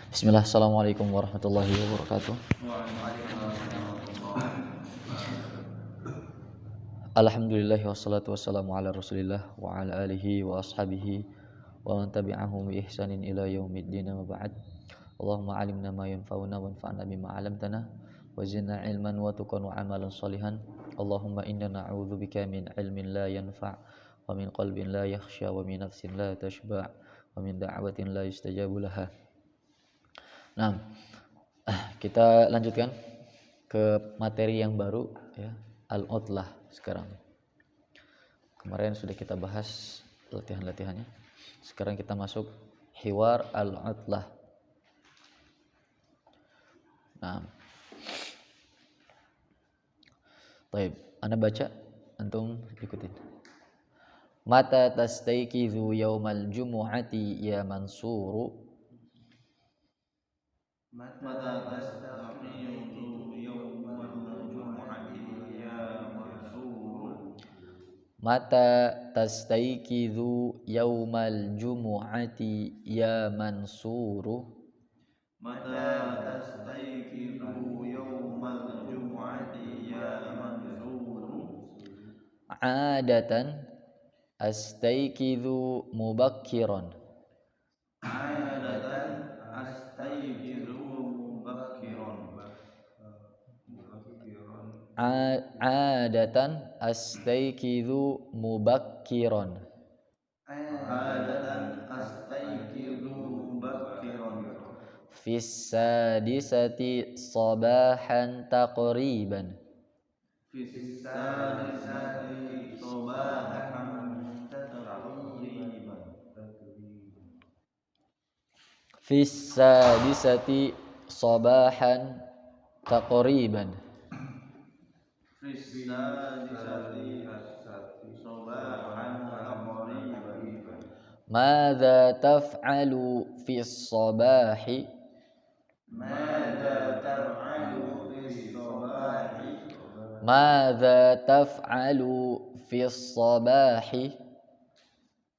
Bismillah, assalamualaikum warahmatullahi wabarakatuh. Alhamdulillah wassalatu wassalamu ala rasulillah wa ala alihi wa ashabihi wa man tabi'ahum bi ihsanin ila yaumiddin wa ba'd. Allahumma alimna ma yanfa'una wanfa'na bima 'allamtana wa zidna ilman wa tuqan wa amalan shalihan. Allahumma inna na'udzubika min ilmin la yanfa' wa min qalbin la yakhsha wa min nafsin la tashba' wa min da'watin la yustajabu laha. Nah, kita lanjutkan ke materi yang baru ya, al-utlah sekarang. Kemarin sudah kita bahas latihan-latihannya. Sekarang kita masuk hiwar al-utlah. Nah. Baik, Anda baca, antum ikutin. Mata tastayqizu yaumal jumu'ati ya Mansuru. Mata tastaqizu yawmal jumu'ati ya Mansur. Mata tastayqizu yaumal jumu'ati ya Mansuru. Mata tastayqizu yawmal jumu'ati ya Mansur. Adatan astayqizu mubakkiran. Adatan astayqizu mubakkiran. Adatan astayqizu mubakkiran. Adatan astayqizu mubakkiran. Fis sadisati sabahan taqriban. Fis sadisati sabahan taqriban. Fis sadisati sabahan taqriban. Fis sadisati sabahan taqriban. Madza taf'alu fis sabahi? Madza taf'alu fis sabahi? Madza taf'alu fis sabahi?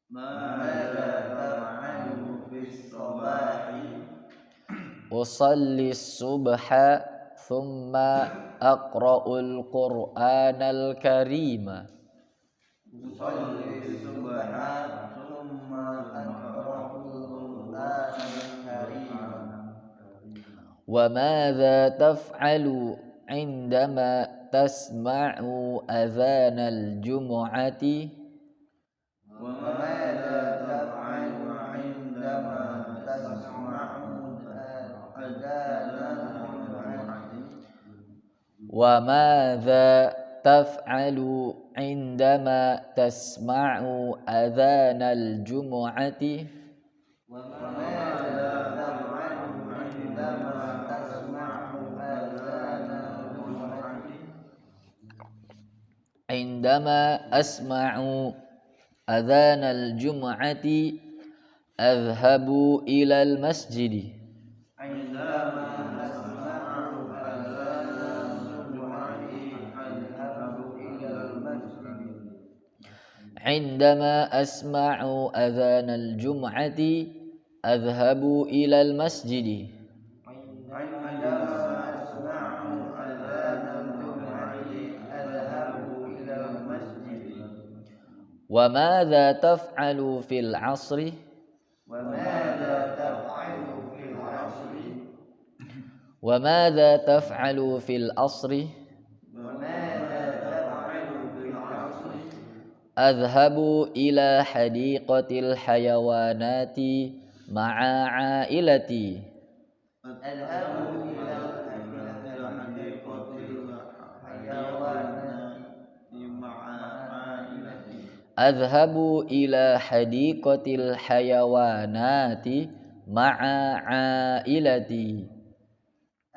Madza taf'alu fis sabahi? Usalli subha thumma aqra'ul Qur'anal Karima. Usalli subha thumma aqra'ul Qur'anal Karima. Wa madza taf'alu 'indama tasma'u adhanal jumu'ati? Wa madza taf'alu 'indama tasma'u adhanal jumu'ati? Wa madza taf'alu 'indama tasma'u adhanal jumu'ati? Wa madza taf'alu 'indama tasma'u adhanal jumu'ati? Indama asma'u adhanal jumu'ati adhhabu ilal masjidi. Indama asma'u adhanal jumu'ati adhabu ilal masjid. Indama asma'u adhanal jumu'ati adhhabu ilal masjidi. Indama asma'u adhanal jumu'ati adhabu ilal masjid. Wa madza taf'alu fil 'asri? Wa madza taf'alu fil 'asri? Wa madza taf'alu fil 'asri? Wa madza taf'alu fil 'asri? Adhhabu ila hadiqatil hayawanati ma'a 'ailati. Adhabu ila hadiqatil hayawanati ma'a 'ailati. Adhhabu ila hadiqatil hayawanati ma'a 'ailati.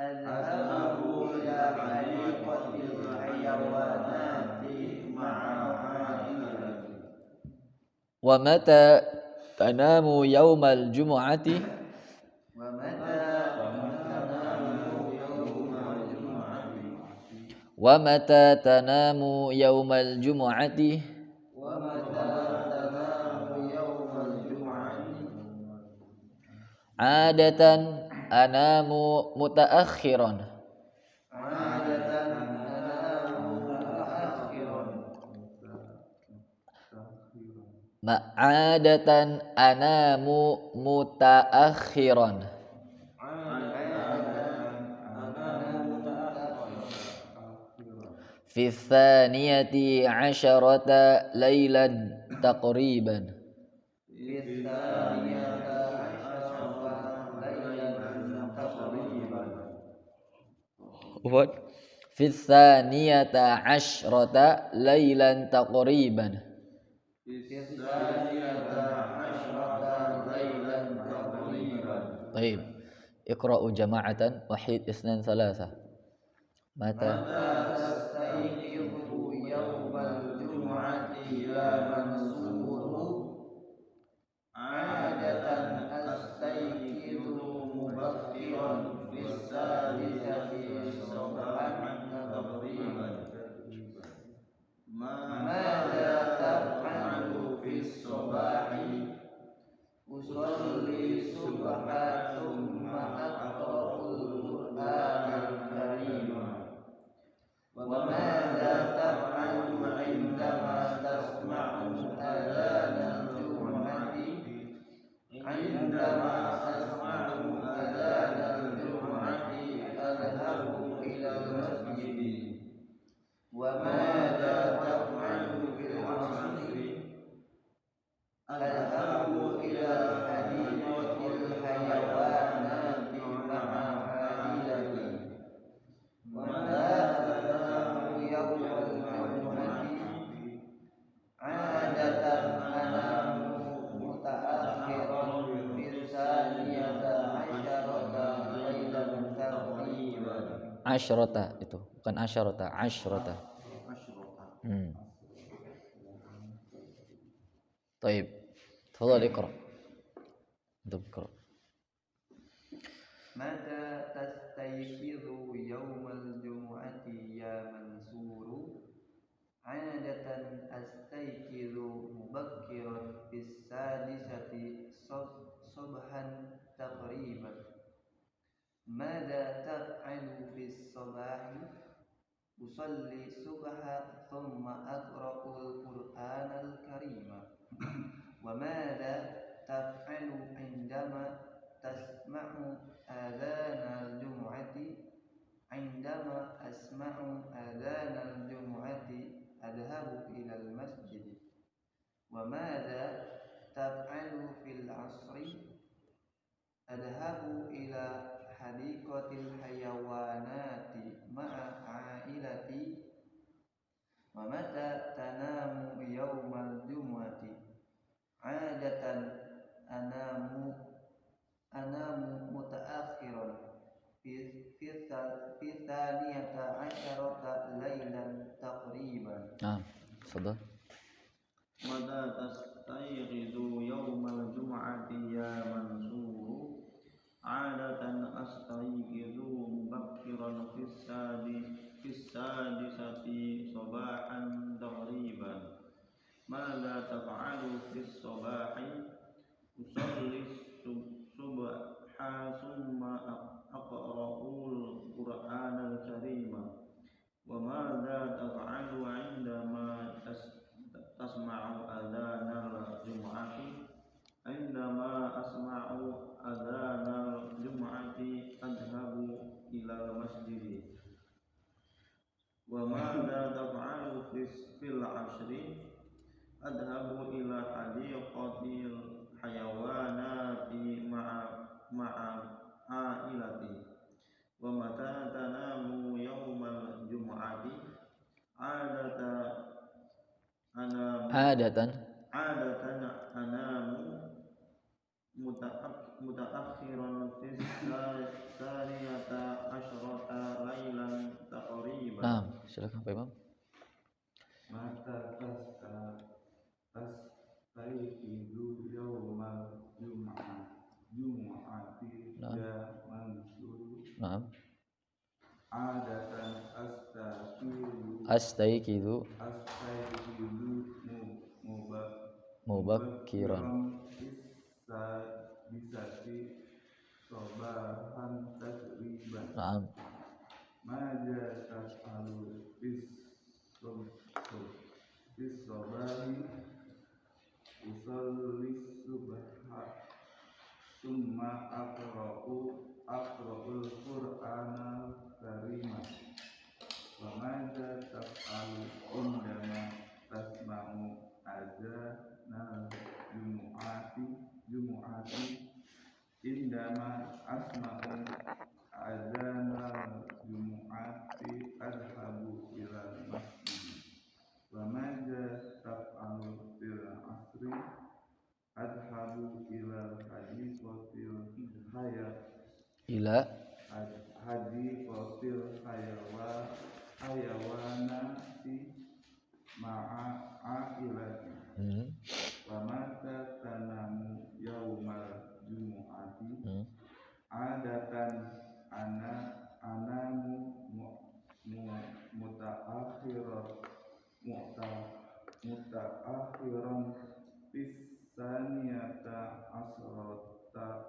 Adhabu ila hadiqatil hayawanati ma'a 'ailati. Wa mata tanamu yaumal jumu'ati? Wa mata tanamu yawmal jumu'ati? Wa mata tanamu yaumal jumu'ati? Wa mata tanamu yawmal jumu'ati? Adatan anamu mutaakhiran. Adatan anamu mutaakhiran. Ma'adatan anamu mutaakhiran. في الثانية عشرة ليلا تقريبا. في الثانية عشرة ليلا تقريبا. طيب اقرأوا جماعة وحيد اثنان ثلاثة. متى تستيقظ يوم الجمعة يا منصور عادة أستيقظ مبكرا في السادسة صباحا تقريبا ماذا تفعل في الصباح أصلي الصبح ثم أقرأ القرآن الكريم وماذا تفعل عندما تسمع أذان الجمعة عندما أسمع أذان الجمعة أذهب إلى المسجد وماذا تفعل في العصر أذهب إلى حديقة الحيوانات مع عائلتي وماذا تنام يوم الجمعة عادة أنام متأخرا في الثانية عشرة ليلا تقريبا. عشرة itu bukan asyarata, asyrata. طيب تفضل اقرأ. انت اقرأ. متى تستيقظ يوم الجمعة يا منصور عادة أستيقظ مبكرا في السادسة صبحا تقريبا ماذا تفعل في الصباح أصلي الصبح ثم أقرأ القرآن الكريم وماذا تفعل عندما تسمع آذان الجمعة عندما أسمع آذان الجمعة أذهب إلى المسجد وماذا تفعل في العصر أذهب إلى حديقة الحيوانات مع عائلتي ومتى تنام يوم الجمعة عادة أنام متأخرا في الثانية عشرة ليلا تقريبا. نعم تفضل. متى تستيقظ يوم الجمعة يا منصور عادة أستيقظ مبكرا في السادسة صباحا تقريبا ماذا تفعل في الصباح أصلي الصبح ثم أقرأ القرآن الكريم وماذا تفعل عندما تسمع أذان الجمعة عندما أسمع أذان الجمعة أذهب إلى المسجد وماذا تفعل في العصر أذهب إلى حديقة الحيوانات مع عائلتي ومتى تنام يوم الجمعة عادة أنام متأخرا في الثانية عشرة ليلا تقريبا. Nah, silakan Pak Imam. Mata tastaiqidu yawmal jum'ati ya mansur. Naam. Adatan Astaiqidu mubakkiran mubakkiran bisati soba sobahan tasriban. Naam. Maja taf'alu fis sobahi usallis subha summa aqra'ul qur'ana karimah. Wa maja taf'alu indama tasma'u azanal jumu'ati indama asma'u azanal jumu'ati adhabu ilal masjid. Wa maja taf'alu fil asri adhabu ilal hadiqatil Ila hayawanati ma'a ailati. Wa mata tanamu yaumal jumu'ati adatan anamu mutaakhiran fis saniyata asrata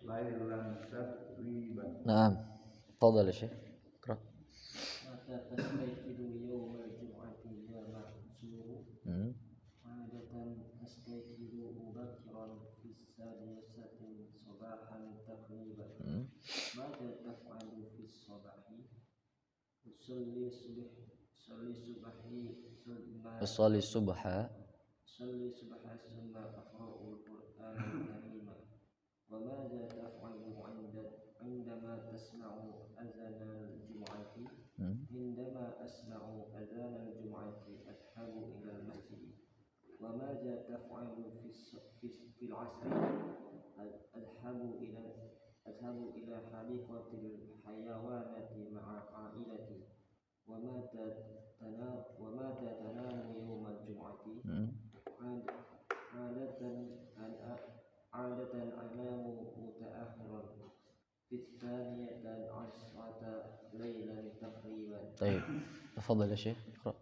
lailan takriban. Naam. Tafadhal ya Syekh. Iqra. Mata tastayqidu yawmal jum'ati ya mahsuru adatan astayqidu mubakiran fis sadiyati sabahan takriban. Mada taf'alu fis sabahi usalli subha summa aqra'ul qur'anal karima. Wa madza taf'alu 'indama tasma'u azanal jum'ati indama asma'u azanal jum'ati adhabu ilal masjid. Wa madza taf'alu fil 'asri adhabu ila hadiqatil hayawanati ma'a ailati. Wa mata tanamu yawmal jum'ati adatan anamu mutaakhiran fit thaniyatan asrata laylan takriban. طيب. تفضل يا شيخ. اقرأ.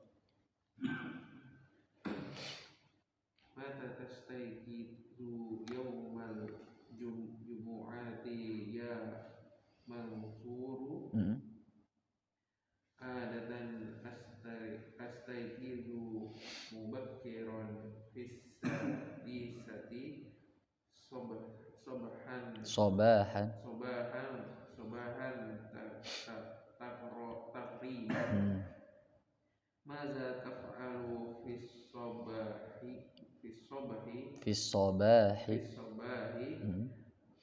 Mata tastayqidu yawmal jumu'ati ya mansuru adatan astayqidu mubakkiran fis sadisati Sobahan. takriban. Maza taf'alu fis sobahi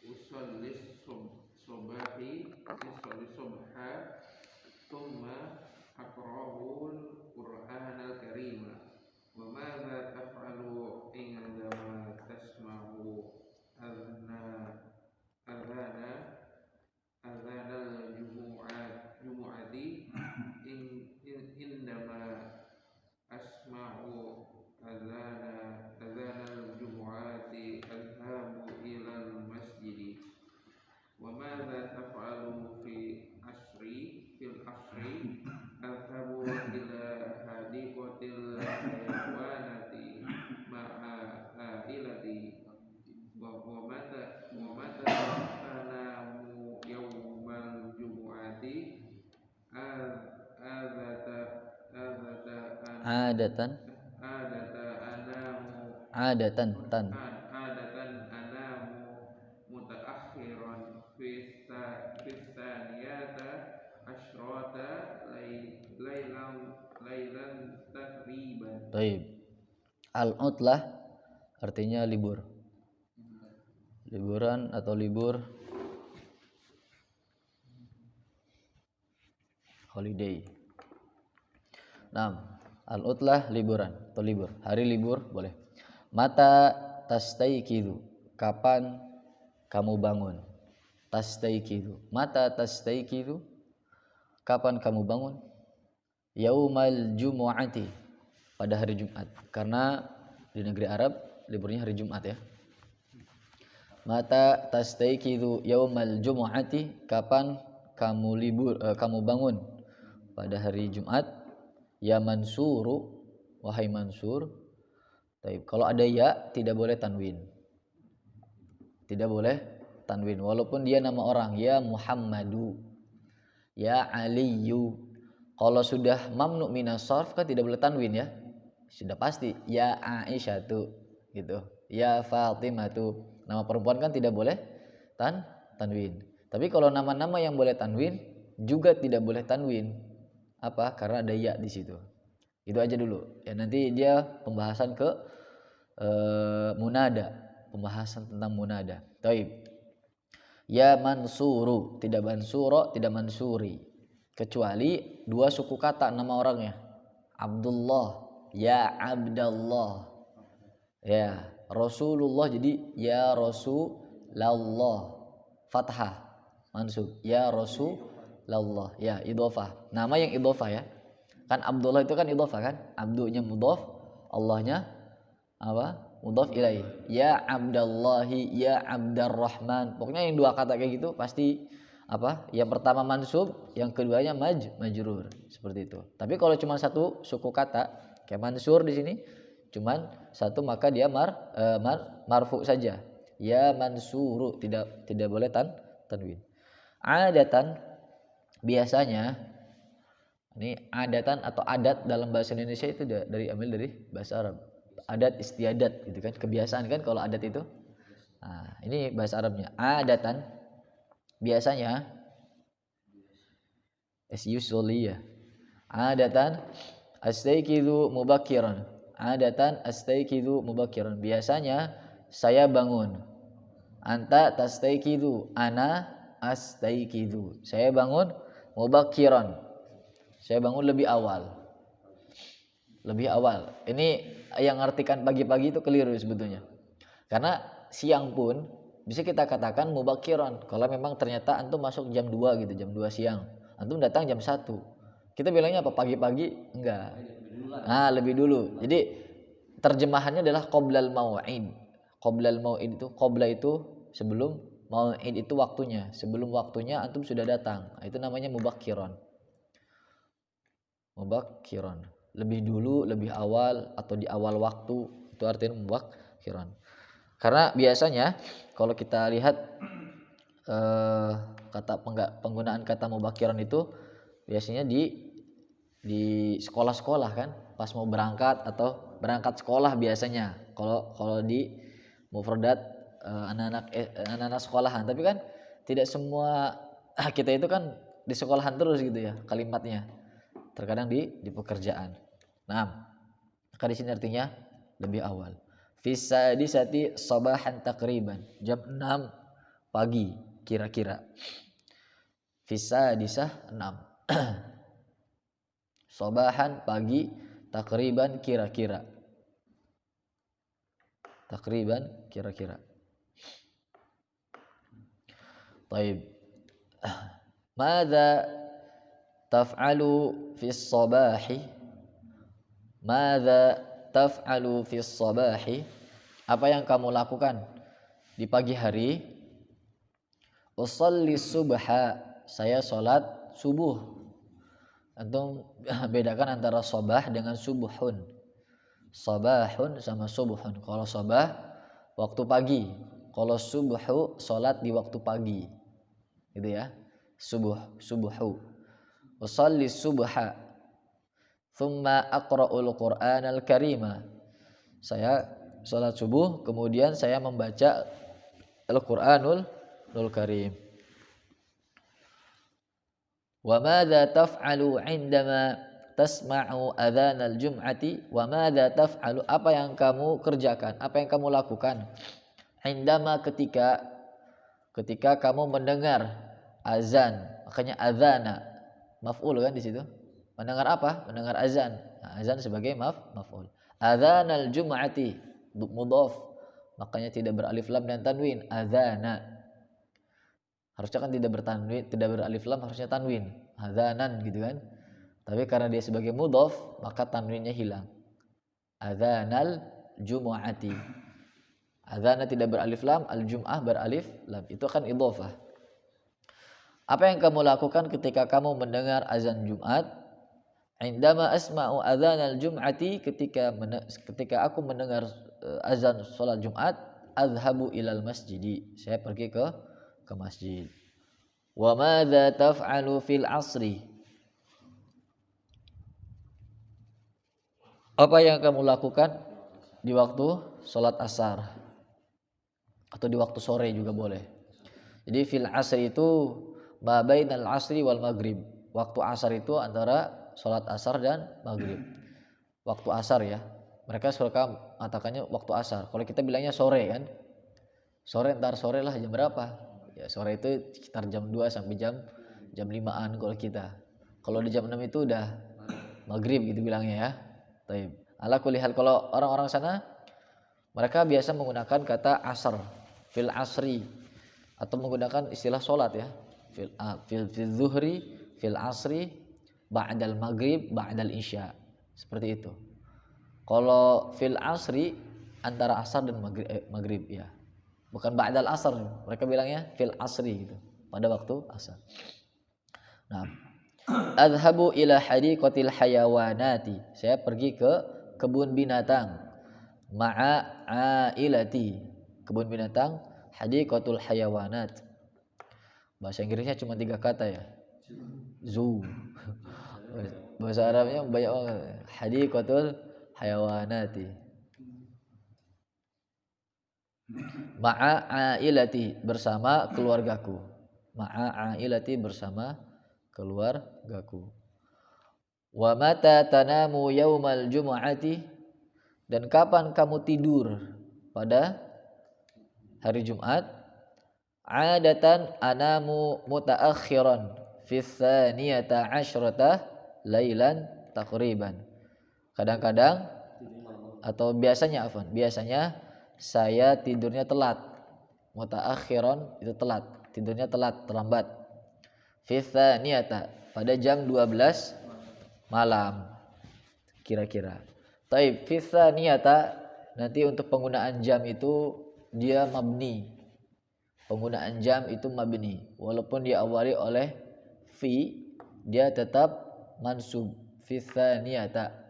usallis subha thumma aqra'ul qur'anal karima. Wa maza taf'alu indama tasma'u azanal jumu'ati indama asma'u azanal jumu'ati adhabu ilal masjid. Wa madza taf'alu fil asri adhabu ila hadiqatil hayawanati ma'a ailati. Wa mata tanamu yawmal jumu'ati Adatan anamu mutaakhiran fis saniyata asyrata lailan takriban. Baik. Al-utlah artinya libur. Liburan atau libur. Holiday. Nah, al-utlah liburan atau libur. Hari libur boleh. Mata tastayqidu, kapan kamu bangun? Tastayqidu. Mata tastayqidu, kapan kamu bangun? Yaumal jumu'ati, pada hari Jumat. Karena di negeri Arab liburnya hari Jumat ya. Mata tastayqidu yaumal jumu'ati, kapan kamu bangun pada hari Jumat? Ya mansuru, wahai Mansur. Taib. Kalau ada ya tidak boleh tanwin. Tidak boleh tanwin walaupun dia nama orang, ya Muhammadu, ya Aliyu. Kalau sudah mamnu minas sharf kan tidak boleh tanwin ya. Sudah pasti ya Aisyatu gitu. Ya Fatimatu. Nama perempuan kan tidak boleh tanwin. Tapi kalau nama-nama yang boleh tanwin juga tidak boleh tanwin. Apa? Karena ada ya di situ. Itu aja dulu. Ya nanti dia pembahasan ke munada, pembahasan tentang munada. Taib. Ya Mansuru, tidak Mansuro, tidak Mansuri. Kecuali dua suku kata nama orangnya. Abdullah, ya Abdallah. Ya, Rasulullah jadi ya Rasulallah. Fathah, mansub. Ya Rasulallah. Ya, idhofah. Nama yang idhofah ya. Kan Abdullah itu kan idhofah kan? Abdunya mudhaf, Allahnya apa? Mudhaf ilaih. Ya Abdallahi, ya Abdarrahman. Pokoknya yang dua kata kayak gitu pasti apa? Yang pertama mansub, yang keduanya majrur. Seperti itu. Tapi kalau cuma satu suku kata, kayak mansur di sini, cuman satu maka dia marfu saja. Ya Mansuru, tidak boleh tanwin. Adatan biasanya ini adatan atau adat dalam bahasa Indonesia itu ambil dari bahasa Arab. Adat istiadat gitu kan, kebiasaan kan kalau adat itu. Nah, ini bahasa Arabnya. Adatan biasanya as usually ya. Adatan astayqidu mubakkiran. Adatan astayqidu mubakkiran. Biasanya saya bangun. Anta tastayqidu, ana astayqidu. Saya bangun mubakkiran. Saya bangun lebih awal. Lebih awal. Ini yang artikan pagi-pagi itu keliru sebetulnya. Karena siang pun bisa kita katakan mubakkiran. Kalau memang ternyata antum masuk jam 2 gitu, jam 2 siang. Antum datang jam 1. Kita bilangnya apa? Pagi-pagi? Enggak. Nah, lebih dulu. Jadi terjemahannya adalah qoblal mau'id. Qoblal mau'id itu, qobla itu sebelum, mau'id itu waktunya. Sebelum waktunya antum sudah datang. Itu namanya mubakkiran. Mubakkiran, lebih dulu, lebih awal atau di awal waktu, itu artinya mubakkiran. Karena biasanya kalau kita lihat penggunaan kata mubakkiran itu biasanya di sekolah-sekolah kan, pas mau berangkat atau berangkat sekolah biasanya. Kalau di mufradat anak-anak sekolahan, tapi kan tidak semua kita itu kan di sekolahan terus gitu ya kalimatnya. Terkadang di pekerjaan. Nah, maka di sini artinya lebih awal. Fisadisati sabahan takriban. Jam 6 pagi kira-kira. Fisadisah 6. Sabahan pagi, takriban kira-kira. Takriban kira-kira. Taib. Madza taf'alu fis sabahi? Madza taf'alu fis sabahi? Apa yang kamu lakukan di pagi hari? Usalli subha, saya salat subuh. Antum bedakan antara sabah dengan subuhun. Sabahun sama subuhun. Kalau sabah waktu pagi, kalau subuhu salat di waktu pagi. Gitu ya. Subuhu. Usalli subha thumma aqra'ul Qur'anal Karima. Saya salat subuh kemudian saya membaca Al-Qur'anul Karim. Wa madza taf'alu 'indama tasma'u adzanal jum'ati? Wa madza taf'alu, apa yang kamu kerjakan, apa yang kamu lakukan? 'Indama ketika kamu mendengar azan. Makanya adzana maf'ul kan di situ. Mendengar apa? Mendengar azan. Nah, azan sebagai maf'ul. Adzanal jum'ati mudhaf. Makanya tidak beralif lam dan tanwin. Adzana. Harusnya kan tidak beralif lam, harusnya tanwin. Adzanan gitu kan. Tapi karena dia sebagai mudhaf, maka tanwinnya hilang. Adzanal jum'ati. Adzana tidak beralif lam, al-jum'ah beralif lam. Itu kan idhofah. Apa yang kamu lakukan ketika kamu mendengar azan Jumat? Indama asma'u adzanal jum'ati, ketika aku mendengar azan salat Jumat, azhabu ilal masjidi, saya pergi ke ke masjid. Wa madza taf'alu fil asri? Apa yang kamu lakukan di waktu sholat asar atau di waktu sore juga boleh. Jadi fil asri itu ma bainal asri wal maghrib. Waktu asar itu antara sholat asar dan maghrib. Waktu asar ya. Mereka suka mengatakannya waktu asar. Kalau kita bilangnya sore kan. Sore ntar sore lah jam berapa? Ya sore itu sekitar jam 2 sampai jam 5-an kalau kita. Kalau di jam 6 itu udah maghrib gitu bilangnya ya. Taib. Ala kulli hal kalau orang-orang sana mereka biasa menggunakan kata asar, fil asri atau menggunakan istilah solat ya. Fil zuhri, fil asri, ba'dal maghrib, ba'dal isya. Seperti itu. Kalau fil asri antara asar dan maghrib ya. Bukan ba'dal asar, mereka bilangnya fil asri gitu, pada waktu asar. Nah, adhabu ila hadiqatil hayawanati. Saya pergi ke kebun binatang. Ma'a ailati. Kebun binatang hadiqatul hayawanat. Bahasa Inggrisnya cuma 3 kata ya. Zoo. Bahasa Arabnya banyak banget. Hadiqatul hayawanati. Ma'a ailati, bersama keluargaku. Ma'a ailati, bersama keluargaku. Wa mata tanamu yaumal jumu'ati, dan kapan kamu tidur pada hari Jumat? Adatan anamu mutaakhiran fi tsaniyata asyrata lailan taqriban. Kadang-kadang atau biasanya saya tidurnya telat. Mutaakhiran itu telat, tidurnya telat, terlambat. Fi tsaniyata, pada jam 12 malam kira-kira. Taib fitha niyata, nanti untuk penggunaan jam itu dia mabni. Penggunaan jam itu mabni. Walaupun diawali oleh fi, dia tetap mansub. Fitha niyata.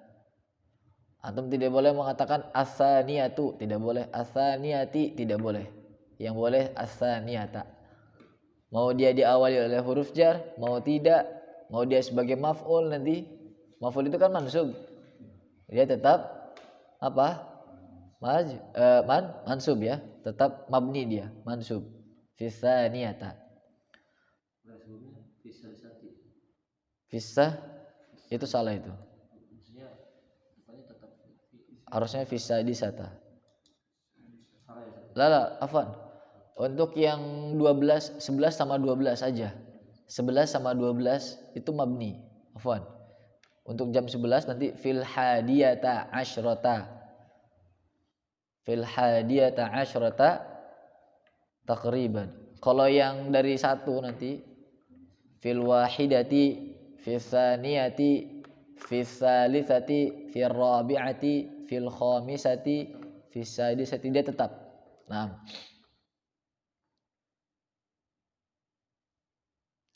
Antum tidak boleh mengatakan asaniyatu, tidak boleh. Asaniyati, tidak boleh. Yang boleh asaniyata. Mau dia diawali oleh huruf jar, mau tidak, mau dia sebagai maf'ul nanti. Maf'ul itu kan mansub. Dia tetap apa? Mansub ya, tetap mabni dia, mansub. Fisaniyata. Fisah itu salah itu. Harusnya fisadisata. Lala, afwan. Untuk yang 11 sama 12 aja. 11 sama 12 itu mabni. Afwan. Untuk jam 11 nanti fil hadiyata asyrata. Fil hadiyata asyrata taqriban. Kalau yang dari 1 nanti fil wahidati, fil tsaniyati, fil tsalitsati, fil rabi'ati, fil khamisati, fil sadisati, dia tetap. Nah.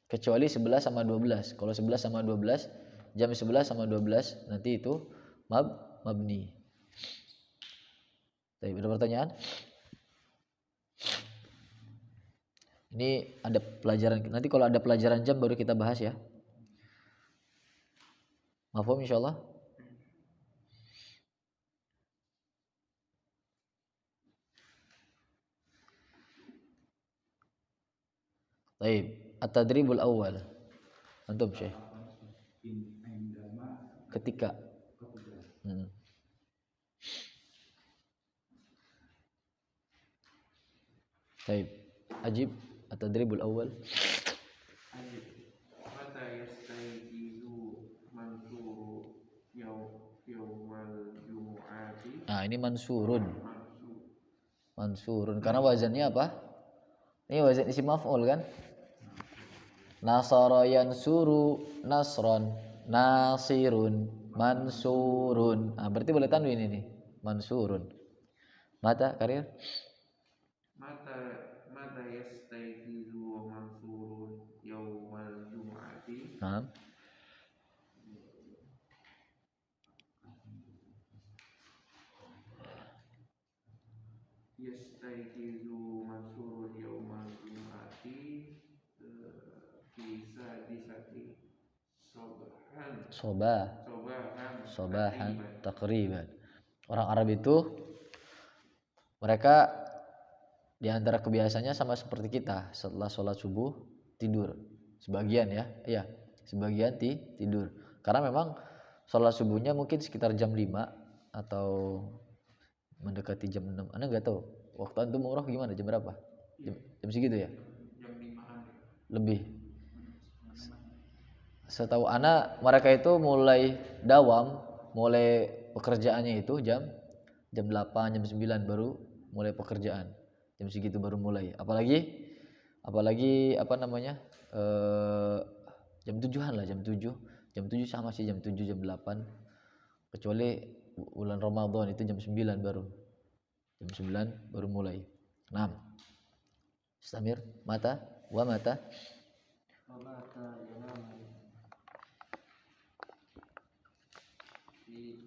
Kecuali 11 sama 12. Kalau 11 sama 12, jam 11 sama 12 nanti itu mabni. Baik, ada pertanyaan? Ini ada pelajaran. Nanti kalau ada pelajaran jam baru kita bahas ya. Mafhum insyaallah? Baik, at-tadribul awal. Antum Syekh. Ketika. Baik. Ajib at-tadribul awal. Mata yastayqizu mansuru yaumal jumu'ati. Nah, ini mansurun. Mansurun karena wazannya apa? Ini wazan isim maf'ul kan? Nasara yansuru nasron, nasirun, mansurun. Nah, berarti boleh tanwin ini. Mansurun. Mata karir? Mata yastayqizu mansurun yaumal jumu'ati. Nah. Yastayqizu mansurun yaumal jumu'ati khamsati sobahan sobahan takriban. Orang Arab itu mereka di antara kebiasaannya sama seperti kita, setelah sholat subuh tidur. Sebagian ya, iya, sebagian tidur. Karena memang sholat subuhnya mungkin sekitar jam 5 atau mendekati jam 6. Anda nggak tahu waktu antum umroh gimana, jam berapa? Jam segitu ya? jam 5-an Lebih. Setahu Ana mereka itu mulai dawam, mulai pekerjaannya itu jam 8, jam 9 baru mulai pekerjaan. Jam segitu baru mulai. Apalagi apa namanya? Jam 7-an lah, jam 7. Jam 7 sama sih, jam 7, jam 8. Kecuali bulan Ramadan itu jam 9 baru. Jam 9 baru mulai. 6. Istamir, mata, wa mata. Mata yanamu fi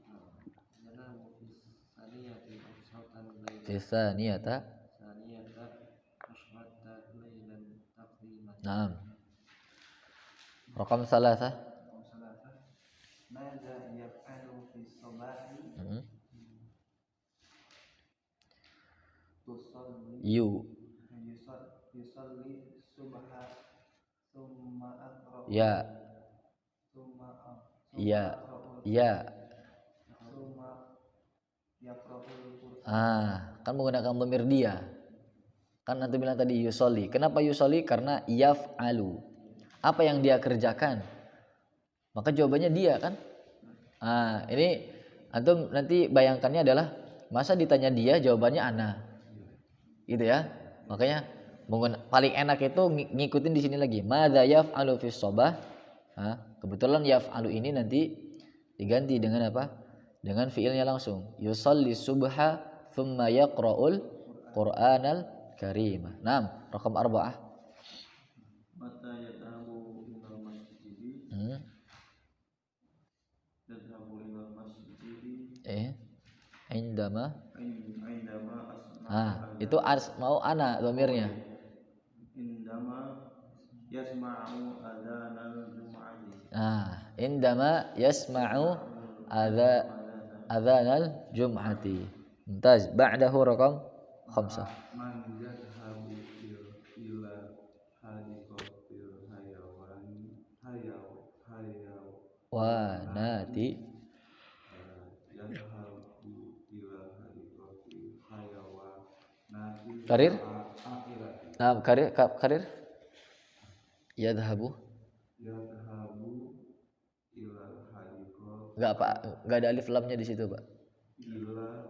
yanamu fi saniyati ashratan laylan Fisaniyata. saniyata ashrata laylan taqriban. Naam. Rakam salasa. Mada yaf'alu fi sabahi tusalli yusalli subha summa aqra'u Ya. summa Ya. aqra'u Ya. summa yaqra'ul Qur'an. Kan menggunakan dhamir dia. Kan nanti bilang tadi yusolli. Kenapa yusolli? Karena yaf'alu. Apa yang dia kerjakan? Maka jawabannya dia kan. Ini antum nanti bayangkannya adalah masa ditanya dia jawabannya ana. Gitu ya. Makanya paling enak itu ngikutin di sini lagi. Madza yaf'alu fis shabah. Kebetulan yaf'alu ini nanti diganti dengan apa? Dengan fiilnya langsung. Yusalli subha thumma yaqra'ul Qur'anal karimah. Naam, rakam 4. Mata yadhabu ilal masjidi yadhabu ilal masjidi Indama. indama Itu mau ana dhamirnya. indama yasma'u adhanal jum'ati. Indama yasma'u adhanal jum'ati. Mumtaz. Ba'dahu rakam 5. Man yadhabu ila hadiqatil Wanati. yadhabu ila hadiqatil hayawanati Karir? akhirati. Karir. Yadhabu. Ila hadiqatil Enggak ada alif lamnya di situ, Pak. ila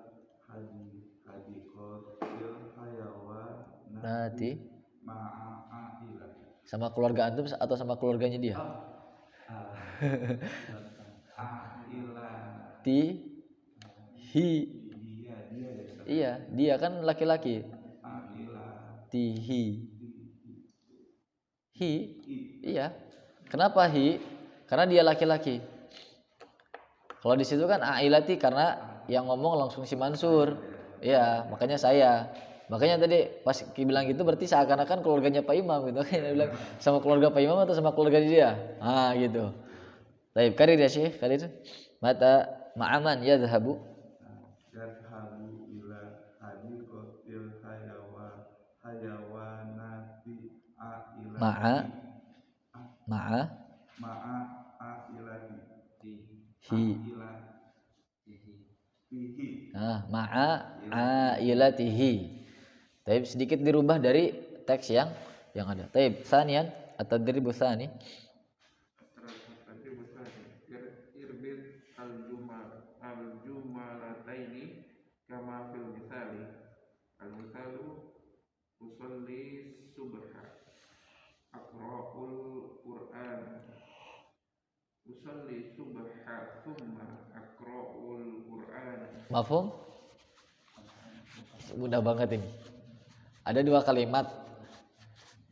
hadiqatil hayawanati Nanti ma'a'ilati. sama keluarga antum atau sama keluarganya dia? Ti hi. Iya, dia kan laki-laki. Tihi. Hi. Iya. Kenapa hi? Karena dia laki-laki. Kalau di situ kan ailati karena yang ngomong langsung si Mansur. Iya, makanya saya. Makanya tadi pas bilang gitu berarti seakan-akan keluarganya Pak Imam gitu. Dia bilang sama keluarga Pak Imam atau sama keluarga dia? Gitu. Baik, karir ya Syekh, karir. Mata ma'aman yadhabu Ila hadiqatil hayawanati ma'a a'ilati hi. Ma'a ailatihi. Taib sedikit dirubah dari teks yang ada. Taib sanian atau diribu sani. Irbit al-jumalataini kama fil misali. Al-misalu usolli subha aqra'ul Qur'an. Usolli subha thumma aqra'ul Qur'an. Mafhum? Mudah banget ini. Ada 2 kalimat.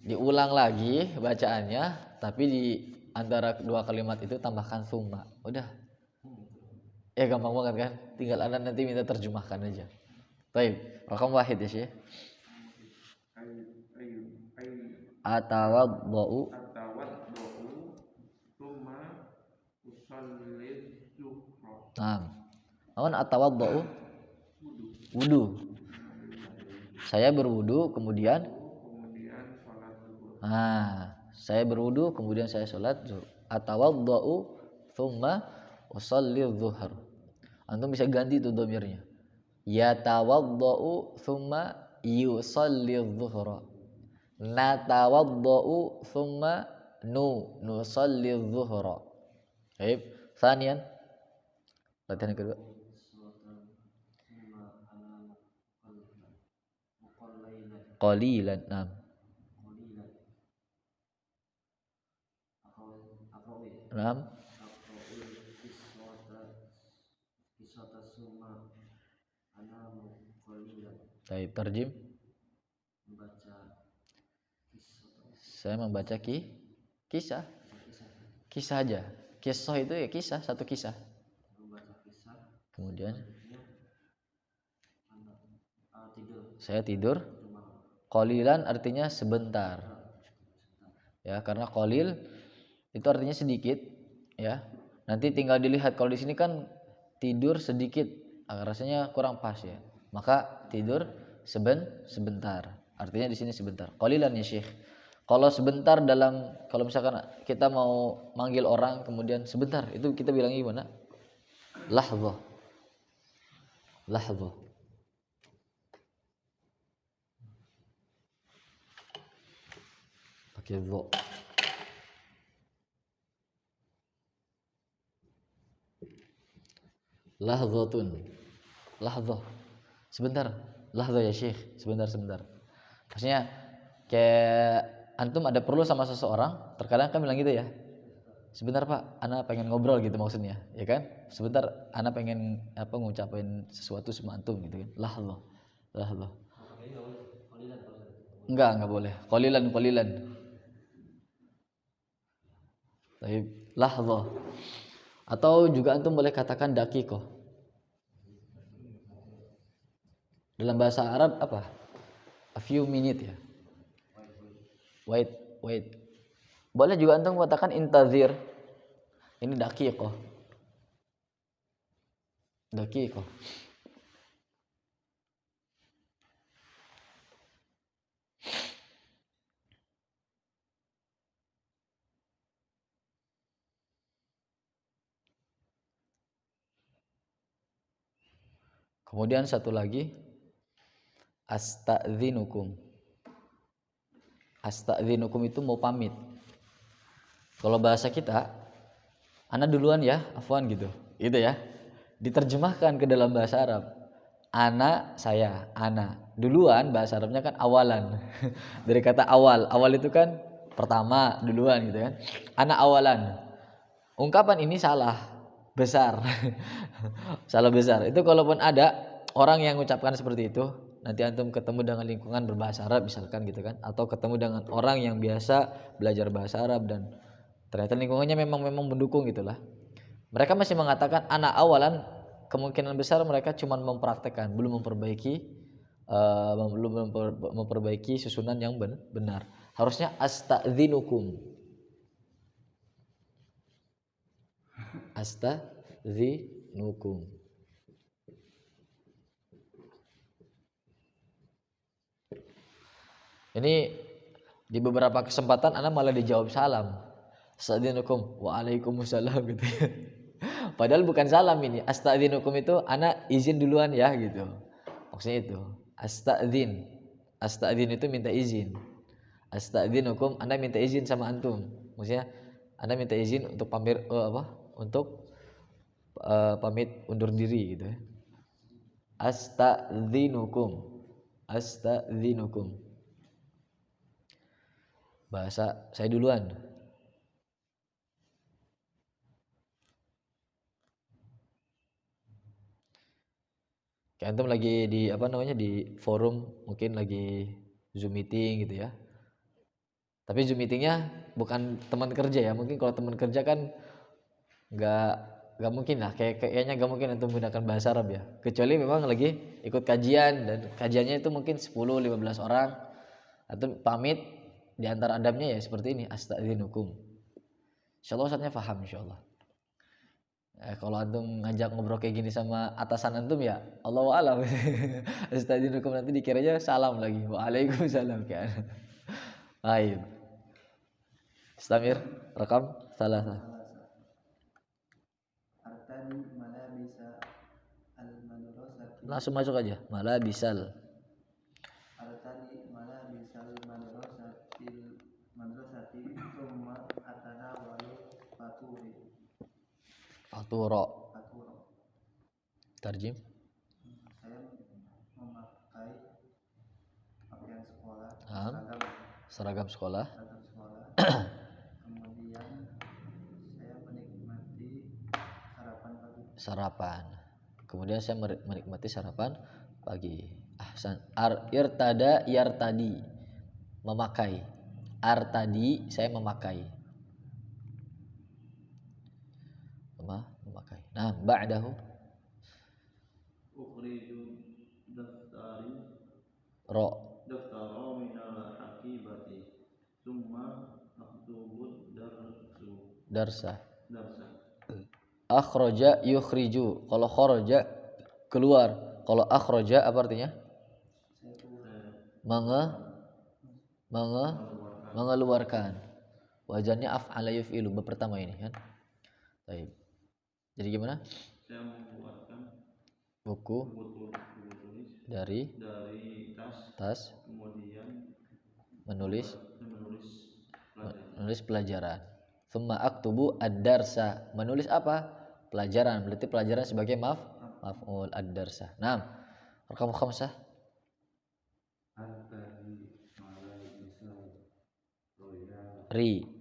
Diulang lagi bacaannya, tapi di antara 2 kalimat itu tambahkan summa. Udah. Ya gampang banget kan? Tinggal Anda nanti minta terjemahkan aja. Baik, rakam wahid ya Syekh. Atawaddu Nah, awan atawaddau wudu. Saya berwudu kemudian sholat zuhur. saya berwudu kemudian saya sholat zuhur. Atawaddau thumma usalli zuhur. Antum bisa ganti tuh dhamirnya. Yatawaddau thumma yusalli zuhra. Natawaddau thumma nusalli zuhra. Baik, thaniyan. Latihan yang kedua. Qalilan. Naam. Naam. Baik, tarjim. Saya membaca kisah. Kisah aja. Kisah itu ya kisah, satu kisah. Kemudian saya tidur. Qalilan artinya sebentar. Ya, karena qalil itu artinya sedikit, ya. Nanti tinggal dilihat kalau di sini kan tidur sedikit, rasanya kurang pas ya. Maka tidur sebentar. Artinya di sini sebentar. Qalilan ya Syekh. Kalau sebentar kalau misalkan kita mau manggil orang kemudian sebentar, itu kita bilangnya gimana? Lahzah. Pakai dha. Lahzah. Sebentar. Lahzah ya Syekh. Sebentar. Maksudnya kayak antum ada perlu sama seseorang, terkadang kan bilang gitu ya. Sebentar Pak, ana pengen ngobrol gitu maksudnya, ya kan? Sebentar, ana pengen ngucapin sesuatu sama antum gitu kan. Lahzah. Enggak boleh. Qalilan. Baik, lahzah. Atau juga antum boleh katakan daqiqah. Dalam bahasa Arab apa? A few minute ya. Wait. Boleh juga antum katakan intazir. Ini daqiqah. Kemudian satu lagi, asta'dzinukum. Asta'dzinukum itu mau pamit. Kalau bahasa kita, ana duluan ya, afwan gitu. Gitu ya. Diterjemahkan ke dalam bahasa Arab. Saya. Duluan bahasa Arabnya kan awalan. Dari kata awal. Awal itu kan pertama, duluan gitu kan. Ana awalan. Ungkapan ini salah besar. Salah besar. Itu kalaupun ada orang yang mengucapkan seperti itu, nanti antum ketemu dengan lingkungan berbahasa Arab misalkan gitu kan, atau ketemu dengan orang yang biasa belajar bahasa Arab dan ternyata lingkungannya memang mendukung gitulah. Mereka masih mengatakan ana awalan, kemungkinan besar mereka cuma mempraktekkan, belum memperbaiki susunan yang benar. Harusnya asta'dzinukum. Ini di beberapa kesempatan ana malah dijawab salam. Asta'dzinukum, waalaikumsalam gitu ya. Padahal bukan salam ini. Asta'dzinukum itu ana izin duluan ya gitu. Maksudnya itu. Asta'dzin itu minta izin. Asta'dzinukum, ana minta izin sama antum. Maksudnya ana minta izin untuk pamit undur diri gitu ya. Asta'dzinukum. Bahasa saya duluan. Kayak antum lagi di di forum, mungkin lagi Zoom meeting gitu ya. Tapi Zoom meetingnya bukan teman kerja ya. Mungkin kalau teman kerja kan nggak mungkin lah. Kayaknya nggak mungkin antum menggunakan bahasa Arab ya. Kecuali memang lagi ikut kajian dan kajiannya itu mungkin 10-15 orang. Atau pamit di antara adabnya ya seperti ini, asta'dzinukum. Insyaallah Ustaznya paham insyaallah. Kalau antum ngajak ngobrol kayak gini sama atasan antum ya Allahu a'lam. Astagfirullahaladzim, nanti dikiranya salam lagi. Waalaikumsalam kan. Baik. Istamir, rekam salah. Artani malabisa al-madrasati. Langsung masuk aja. Malabisal. Artani malabisal madrasati thumma atanawalu Faturo. faturo. Tarjim. Saya memakai pakaian sekolah, Seragam sekolah. Kemudian saya menikmati sarapan pagi. Kemudian saya menikmati sarapan pagi. Ahsan. Irtada yartadi. Memakai. Artadi saya memakai. Memakai. Nah, ba'dahu. Ukhriju daftari daftara minal hakibati summa aktubud darsa. darsa. Akhraja yukhriju. Kalau kharaja keluar. Kalau akhraja apa artinya? Mengeluarkan. Wajannya af'ala yuf'ilu bab pertama ini kan. Baik. Jadi gimana? Saya membuatkan Buku tulis dari tas kemudian menulis pelajaran. pelajaran. Thumma aktubu ad-darsa. Menulis apa? Pelajaran. Berarti pelajaran sebagai maf'ul ad-darsa. Naam. Rakam khamsah. Ri.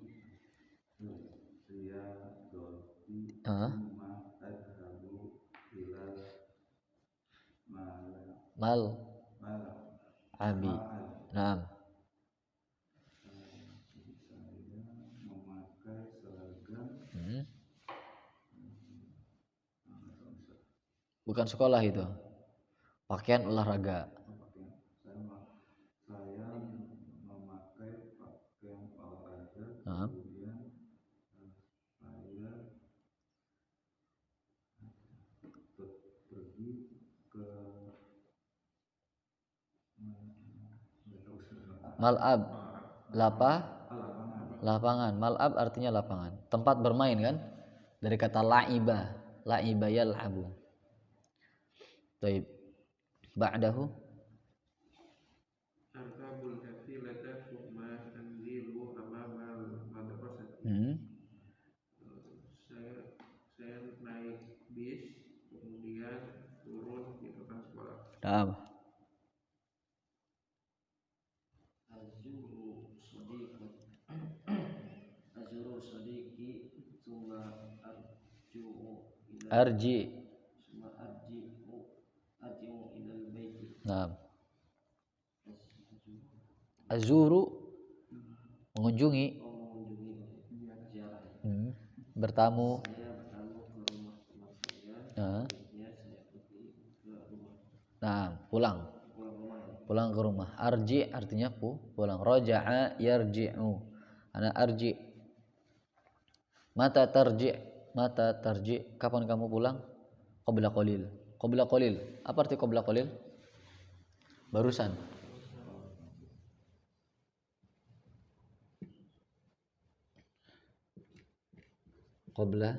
Mal abi. Naam. Bukan sekolah itu. Pakaian olahraga. Saya memakai pakaian olahraga. Naam. Kemudian saya pergi ke Mal'ab. Lapangan. Mal'ab artinya lapangan. Tempat bermain kan? Dari kata la'iba. La'iba yal'abu. Baik. Ba'dahu. Arkabul kafilata thumma anzilu amamal madrasati. Saya naik bis kemudian turun di depan sekolah. Naam. Azuru sadiqi thumma Arji. arji'u ilal baiti. Naam. Azuru mengunjungi. Ziarah. Bertamu. Saya bertamu ke rumah teman saya. Akhirnya saya pergi ke rumah. Nah, pulang ke rumah. Arji artinya pulang. Raja'a yarji'u. Ana arji. Mata tarji. Kapan kamu pulang? Qabla qalil. Apa arti qabla qalil? Barusan. Qabla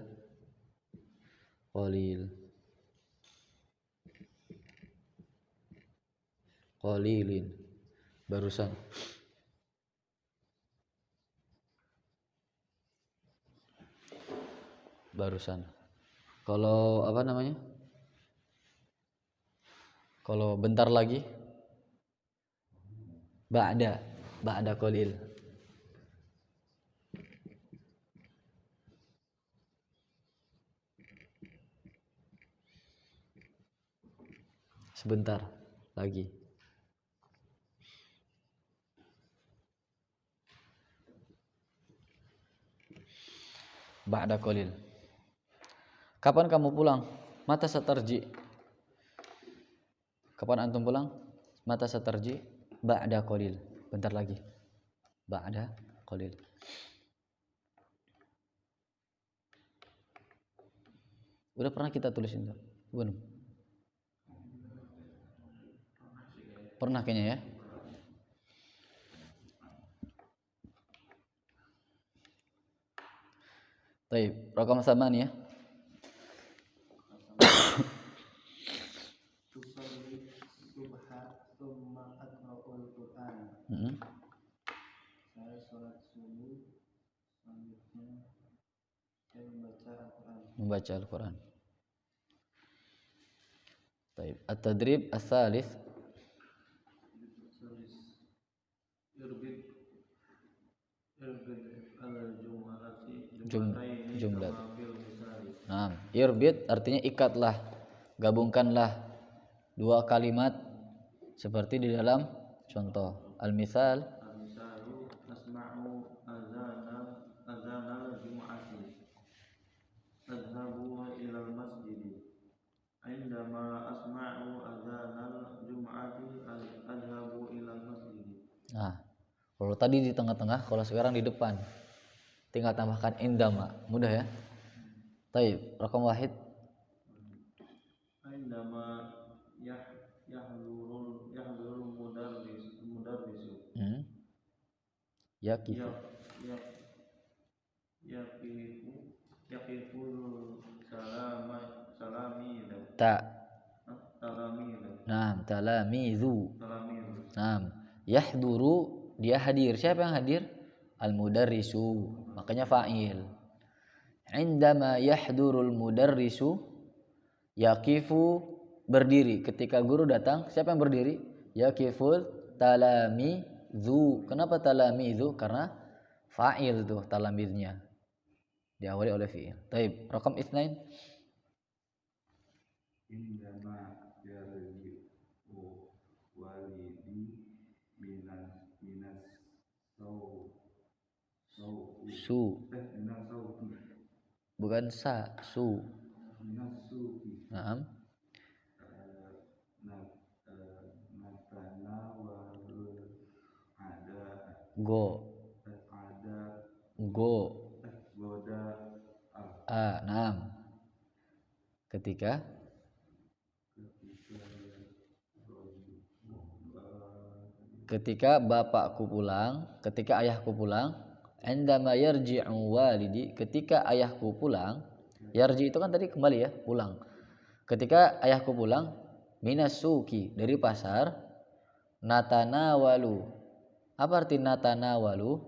qalilin. Barusan. Kalau apa namanya? Kalau bentar lagi ba'da qalil. Sebentar lagi. Ba'da qalil. Kapan kamu pulang? Mata satarji. Kapan antum pulang? Mata satarji. Ba'da qalil. Bentar lagi. Ba'da qalil. Udah pernah kita tulisin tuh? Belum? Pernah kayaknya ya. Baik, rakam sama nih ya. Tusalli subha tsumma aqra'ul Qur'an. Saya sholat subuh selanjutnya saya membaca Al-Quran. Membaca Al-Quran. Baik, at-tadrib ats-tsalits. Irbid al-jum'alati Jumlah. kama fil misali. Nah, irbid artinya ikatlah, gabungkanlah dua kalimat seperti di dalam contoh. Al-misal, Al-misalu asma'u azanal jum'ati adhabu ilal masjidi. Indama asma'u azanal jum'ati adhabu ilal masjidi. nah, kalau tadi di tengah-tengah, kalau sekarang di depan. Tinggal tambahkan indama, mudah ya. Baik, rakam wahid. Indama yahdurul mudarrisu. Yakif. Yaqiful salami Ta. talamidu. Naam, talamizu. Talamidu. Naam, yahduru dia hadir. Siapa yang hadir? Al-mudarrisu. Makanya fa'il. Indama yahdurul mudarrisu yaqifu berdiri. Ketika guru datang, siapa yang berdiri? Yaqiful talamizu. Kenapa talamizu? Karena fa'il tuh talamiznya. Diawali oleh fi'il. Baik, rakam itsnain. Indama yarji'u walidi minas Su. minas sauti Bukan sa, su. minas suki Naam. natana walul ada Go. goda Naam. Ketika bapakku pulang, ketika ayahku pulang. Indama yarji'u walidi, ketika ayahku pulang. Yarji itu kan tadi kembali ya, pulang. Ketika ayahku pulang, minas suki, dari pasar. Natanawalu. Apa arti natanawalu?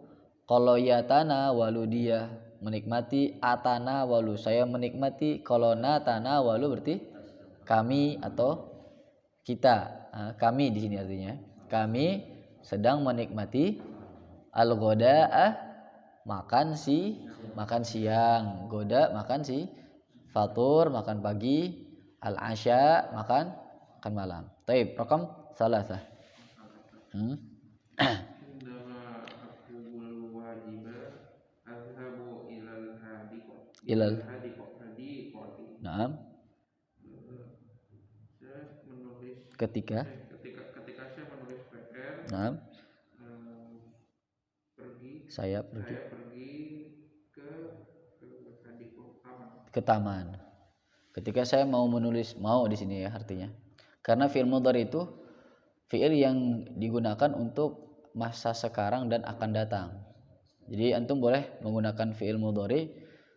Kalau yatanawalu dia menikmati, atanawalu saya menikmati. Kalau natanawalu berarti kami atau kita. Kami di sini artinya. Kami sedang menikmati al-ghada'ah, makan siang, goda makan fatur, makan pagi, al-asya makan malam. Taib, rakam salasah. Indama aqubul wajiba azhabu Ilal hadiqati. Naam. Saya menulis Ketika saya menulis PR. Naam. Saya pergi ke taman. Ketika saya mau menulis, mau di sini ya artinya. Karena fi'il mudhari itu fi'il yang digunakan untuk masa sekarang dan akan datang. Jadi antum boleh menggunakan fi'il mudhari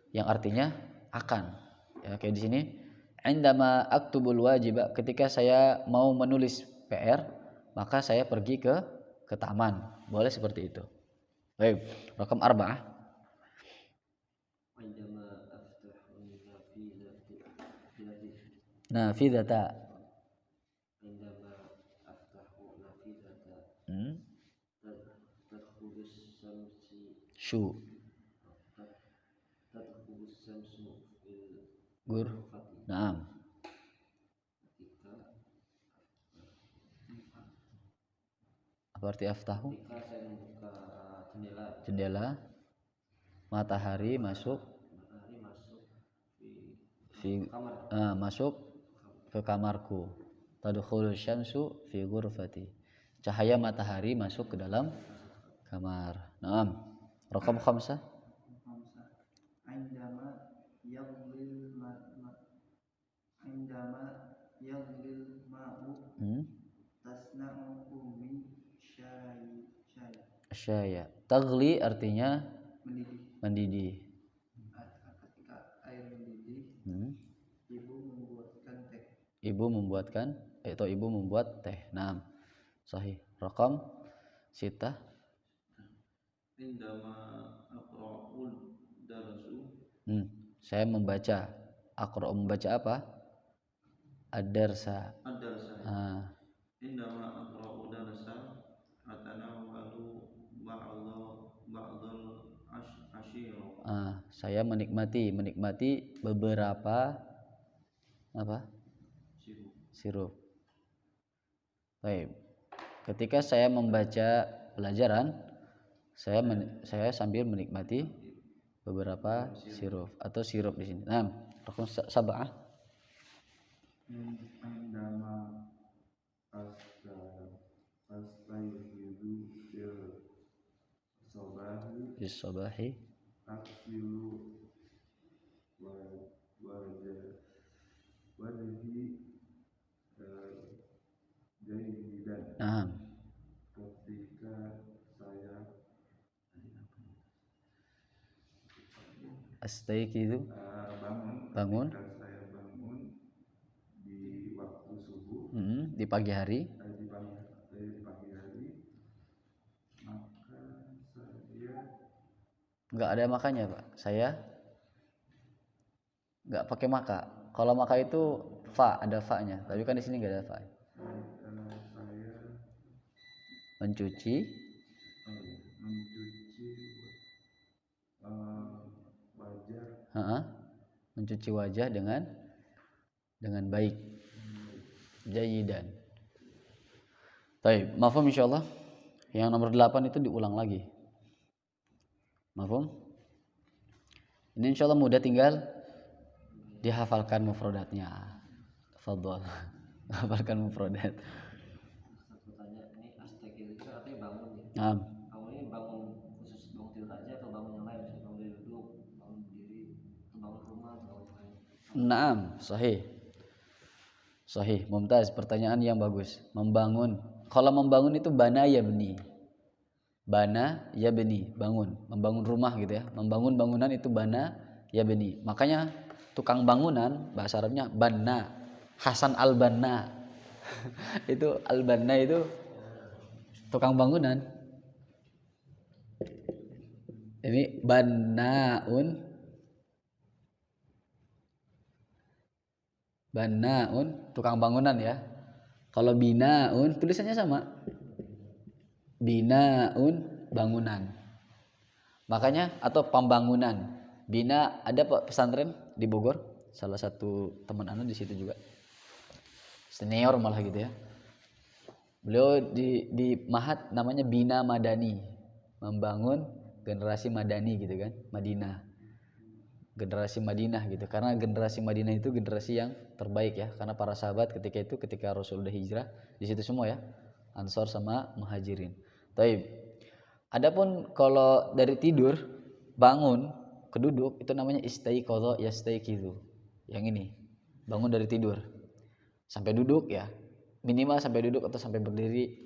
yang artinya akan. Ya, kayak di sini, indama aktubul wajiba, ketika saya mau menulis PR, maka saya pergi ke taman. Boleh seperti itu. Baik, rakam arba'ah. Nafidata. Syu. Gur. Naam. Apa arti aftahu? Ketika saya membuka Jendela. Matahari masuk masuk ke kamarku. Tadkhulus syamsu fi ghurfati. Cahaya matahari masuk ke dalam kamar. Naam. Rakam khamsah. Indama yaghlil asyaya. Tagli artinya mendidih. Ketika air mendidih, ibu membuat teh. Nah, sahih. Rakam sitah. Indama aqra'ul darasu. Saya membaca. Aqra' membaca apa? Ad-darsa. Indama aqra'u darsa atanawalu ba'dal asyira. Saya menikmati beberapa apa? Sirup. Baik. Ketika saya membaca pelajaran, saya sambil menikmati beberapa sirup atau sirup di sini. Nah, rukun sab'ah. Indama astayqizu fil sabahi aksilu wajhi jayidan. Ketika saya astayqizu bangun. Ketika saya bangun di waktu subuh, di pagi hari. Enggak ada makanya, Pak. Saya enggak pakai maka. Kalau maka itu fa, ada fa-nya. Tapi kan di sini enggak ada fa. Saya mencuci wajah. Mencuci wajah dengan baik. Jayidan. Baik, mafhum insyaallah. Yang nomor 8 itu diulang lagi. Mafhum? Ini insyaallah mudah, tinggal dihafalkan mufradatnya. Tafadhol. Hafalkan mufradat. Satu tanya, ini astagfirullah itu artinya bangun ya? Bangun ini bangun khusus bangun tidur aja atau bangun yang lain? Misalnya bangun dari duduk, bangun berdiri, atau bangun rumah, atau bangun lain? Naam, sahih, mumtaz, pertanyaan yang bagus. Membangun. Kalau membangun itu bana yabni. Bana yabni, bangun, membangun rumah gitu ya. Membangun bangunan itu bana yabni. Makanya tukang bangunan bahasa Arabnya banna. Hasan al-Banna. Itu al-Banna itu tukang bangunan. Ini bannaun tukang bangunan ya. Kalau binaun tulisannya sama. Binaun bangunan. Makanya atau pembangunan. Bina ada pesantren di Bogor, salah satu teman anak di situ juga. Senior malah gitu ya. Beliau di Mahat namanya Bina Madani. Membangun generasi Madani gitu kan, Madinah. Generasi Madinah gitu. Karena generasi Madinah itu generasi yang terbaik ya, karena para sahabat ketika Rasul udah hijrah di situ semua ya. Ansor sama Muhajirin. Taib. Adapun kalau dari tidur bangun ke duduk itu namanya istaiqadha yastaiqizu. Yang ini, bangun dari tidur sampai duduk ya. Minimal sampai duduk atau sampai berdiri.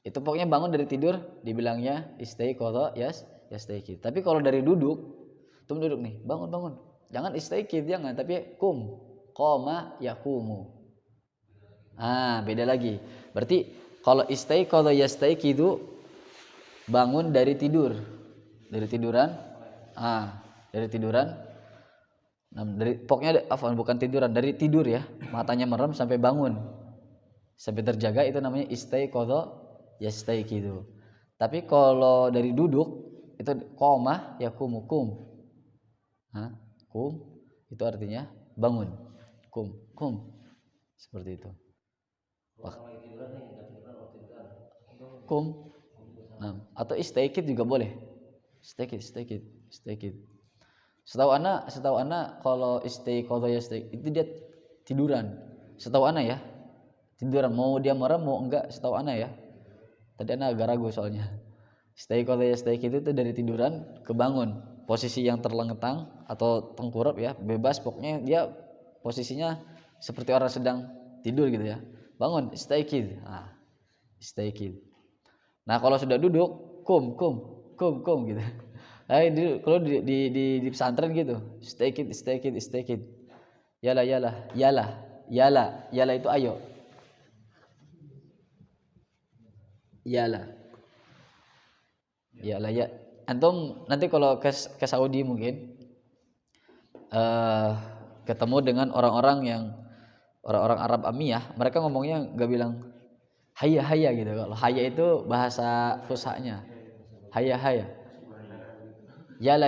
Itu pokoknya bangun dari tidur dibilangnya istaiqadha yastaiqiz. Tapi kalau dari duduk, tuh duduk nih, bangun. Jangan istaiqiz, jangan, tapi qama yaqumu. Beda lagi. Berarti kalau istaiqadha yastaiqizu bangun dari tidur, dari tiduran, dari tiduran. Pokoknya bukan tiduran, dari tidur ya, matanya merem sampai bangun, sampai terjaga itu namanya istaiqadha yastaiqizu. Tapi kalau dari duduk itu qama yaqumu kum itu artinya bangun, kum seperti itu. Kum. Atau istaiqid juga boleh. Istaiqid. Setahu anak kalau istaiqadha yastaiqid itu dia tiduran. Setahu anak ya. Tiduran, mau dia merem mau enggak, setahu anak ya. Tadi anak agak ragu soalnya. Istaiqadha yastaiqid itu dari tiduran ke bangun. Posisi yang terlentang atau tengkurap ya, bebas, pokoknya dia posisinya seperti orang sedang tidur gitu ya. Bangun, istaiqid. Istaiqid. Nah, kalau sudah duduk, kum gitu. Kalau di pesantren gitu, stake it. Yala itu ayo. Yala ya. Antum nanti kalau ke Saudi mungkin ketemu dengan orang-orang Arab Amiyah, mereka ngomongnya nggak bilang haya gitu. Kalau haya itu bahasa fusahanya. Haya. Yala.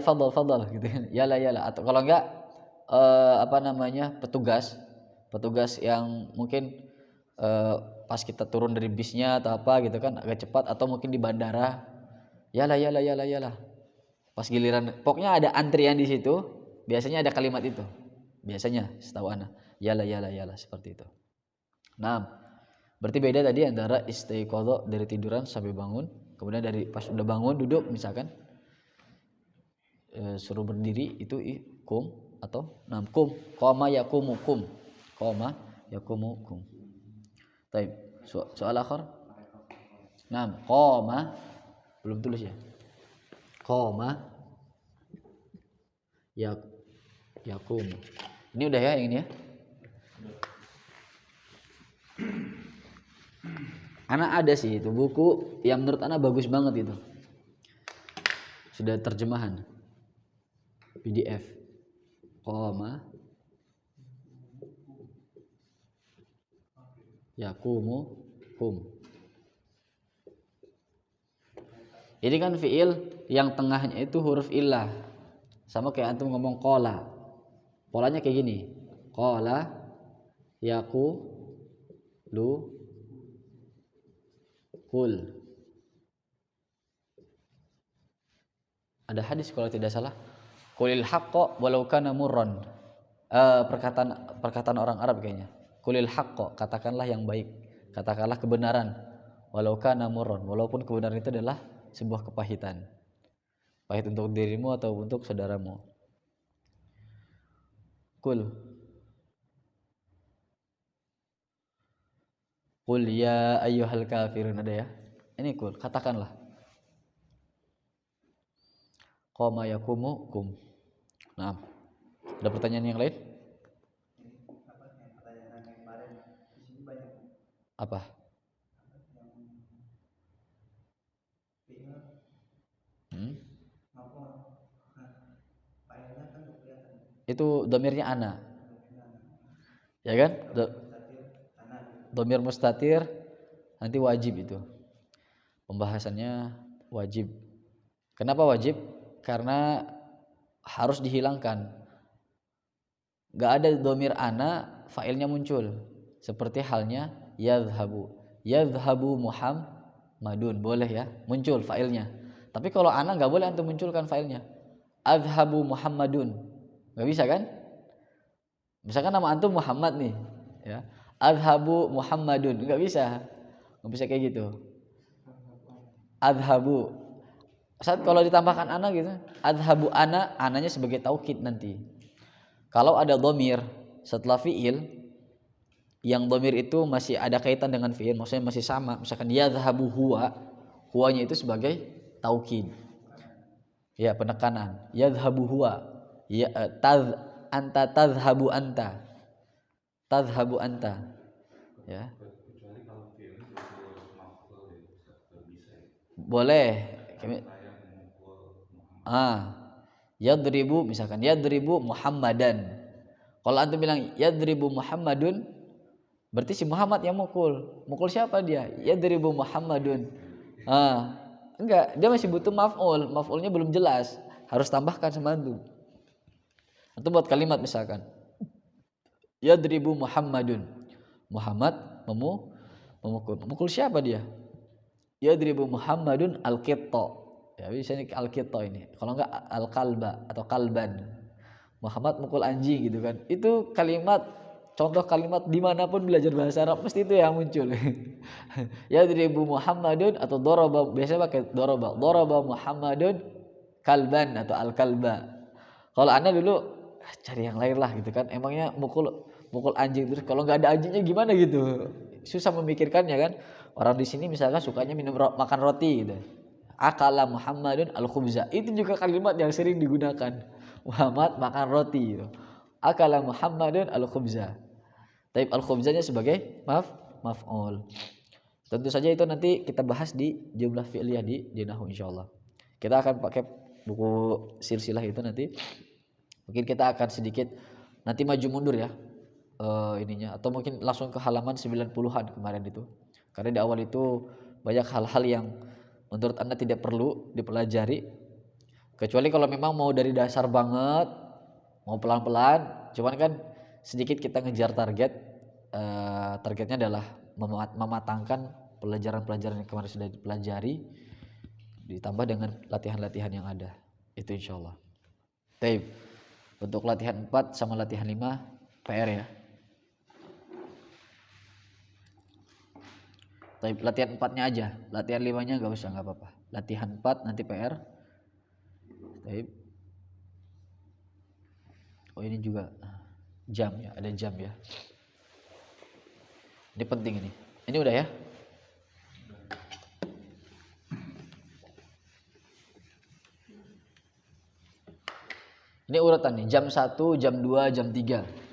Fadal gitu kan. Yala. Atau kalau enggak petugas yang mungkin pas kita turun dari bisnya atau apa gitu kan agak cepat, atau mungkin di bandara. Yala. Pas giliran pokoknya ada antrian di situ, biasanya ada kalimat itu. Biasanya setahu ana. Yala seperti itu. Nah, berarti beda tadi antara istiqozo dari tiduran sampai bangun, kemudian dari pas udah bangun duduk misalkan suruh berdiri itu kum, atau kum qoma yakumukum. Baik, soal akhir. Nah, qoma belum tulis ya. Qoma yakum. Ini udah ya yang ini ya. Anak ada sih itu buku yang menurut anak bagus banget itu. Sudah terjemahan PDF. Qoma yakumu kum. Ini kan fiil yang tengahnya itu huruf illah. Sama kayak antum ngomong qala. Polanya kayak gini. Qala yaku lu kul. Ada hadis kalau tidak salah. Qulil haqqo walau kana murran. Perkataan orang Arab kayaknya. Qulil haqqo, katakanlah yang baik. Katakanlah kebenaran. Walau kana murran, walaupun kebenaran itu adalah sebuah kepahitan. Pahit untuk dirimu atau untuk saudaramu. Qul ya ayyuhal kafirun, ada ya. Ini qul, katakanlah. Qoma yakumu kum. Nah, ada pertanyaan yang lain? Apa? Itu domirnya ana, ya kan? Domir mustatir nanti wajib itu. Pembahasannya wajib. Kenapa wajib? Karena harus dihilangkan. Gak ada domir ana failnya muncul. Seperti halnya yadhhabu Muhammadun, boleh ya muncul failnya. Tapi kalau ana gak boleh antum munculkan failnya. Adhhabu Muhammadun, gak bisa kan? Misalkan nama antum Muhammad nih, ya. Adhhabu Muhammadun, gak bisa kayak gitu. Adhhabu, saat kalau ditambahkan ana gitu, adhhabu ananya sebagai taukid nanti. Kalau ada dhamir setelah fiil, yang dhamir itu masih ada kaitan dengan fiil, maksudnya masih sama, misalkan yadhhabu huwanya itu sebagai taukid, ya, penekanan. Yadhhabu huwa, ya, anta tadhhabu anta, ya. Boleh. Yadribu, misalkan yadribu Muhammadan. Kalau antum bilang yadribu Muhammadun, berarti si Muhammad yang mukul. Mukul siapa dia? Yadribu Muhammadun. Enggak, dia masih butuh maf'ul. Maf'ulnya belum jelas, harus tambahkan sama antum. Antum buat kalimat misalkan yadribu Muhammadun. Muhammad memukul. Memukul siapa dia? Yadribu Muhammadun al-qitta. Ya, biasanya al-qitta ini. Kalau enggak al-qalba atau kalban. Muhammad mukul anjing gitu kan. Itu kalimat, contoh kalimat dimanapun belajar bahasa Arab mesti itu yang muncul. Yadribu Muhammadun atau daraba, biasanya pakai daraba. Daraba Muhammadun kalban atau al-kalba. Kalau Anda dulu cari yang lain lah gitu kan. Emangnya mukul anjing terus kalau enggak ada anjingnya gimana gitu. Susah memikirkannya kan. Orang di sini misalkan sukanya makan roti gitu. Akala Muhammadun al-khubza. Itu juga kalimat yang sering digunakan. Muhammad makan roti gitu. Akala Muhammadun al-khubza. Taib al-khubzanya sebagai maf'ul. Tentu saja itu nanti kita bahas di jumlah fi'liyah di nahwu insyaallah. Kita akan pakai buku silsilah itu nanti. Mungkin kita akan sedikit nanti maju mundur ya ininya, atau mungkin langsung ke halaman 90-an kemarin itu. Karena di awal itu banyak hal-hal yang menurut Anda tidak perlu dipelajari, kecuali kalau memang mau dari dasar banget, mau pelan-pelan. Cuman kan sedikit kita ngejar target, targetnya adalah mematangkan pelajaran-pelajaran yang kemarin sudah dipelajari ditambah dengan latihan-latihan yang ada. Itu insyaallah. Baik. Untuk latihan 4 sama latihan 5 PR ya. Baik, latihan 4-nya aja. Latihan 5-nya enggak usah, enggak apa-apa. Latihan 4 nanti PR. Baik. Oh, ini juga jam ya, ada jam ya. Ini penting ini. Ini udah ya? Ini urutan nih, jam 1, jam 2, jam 3.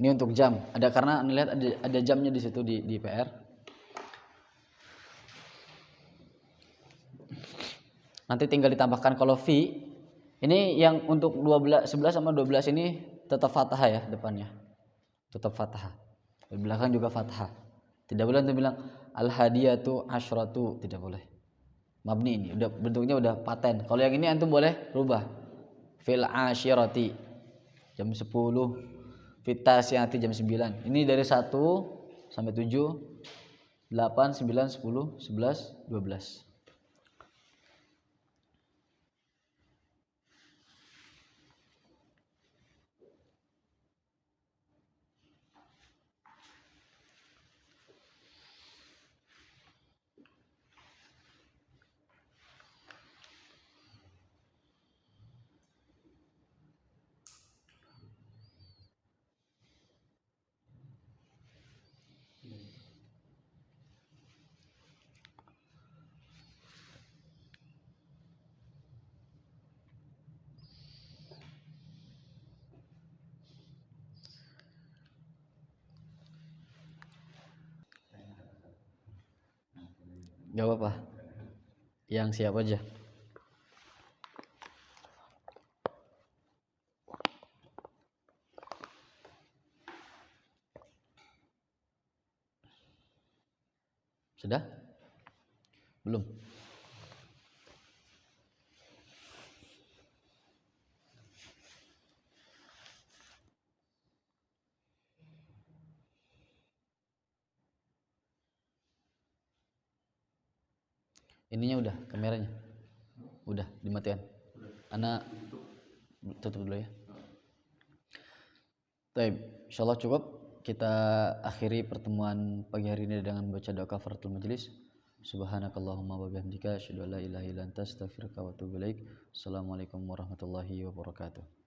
Ini untuk jam. Ada karena Anda lihat ada jamnya di situ di PR. Nanti tinggal ditambahkan kalau fi. Ini yang untuk 11 sama 12 ini tetap fathah ya depannya. Tetap fathah. Di belakang juga fathah. Tidak boleh untuk bilang al-hadiyatu asyratu, tidak boleh. Mabni ini udah bentuknya udah paten. Kalau yang ini antum boleh rubah. Fil asyirati jam 10, fitasiati jam 9. Ini dari 1 sampai 7, 8, 9, 10, 11, 12. Gak apa-apa. Yang siap aja. Sudah? Belum? Ininya udah, kameranya udah dimatikan. Ana tutup dulu ya. Baik, insyaallah cukup. Kita akhiri pertemuan pagi hari ini dengan baca doa kafaratul majelis. Subhanakallahumma wa bihamdika asyhadu an la ilaha illa anta astaghfiruka wa atubu ilaik. Assalamualaikum warahmatullahi wabarakatuh.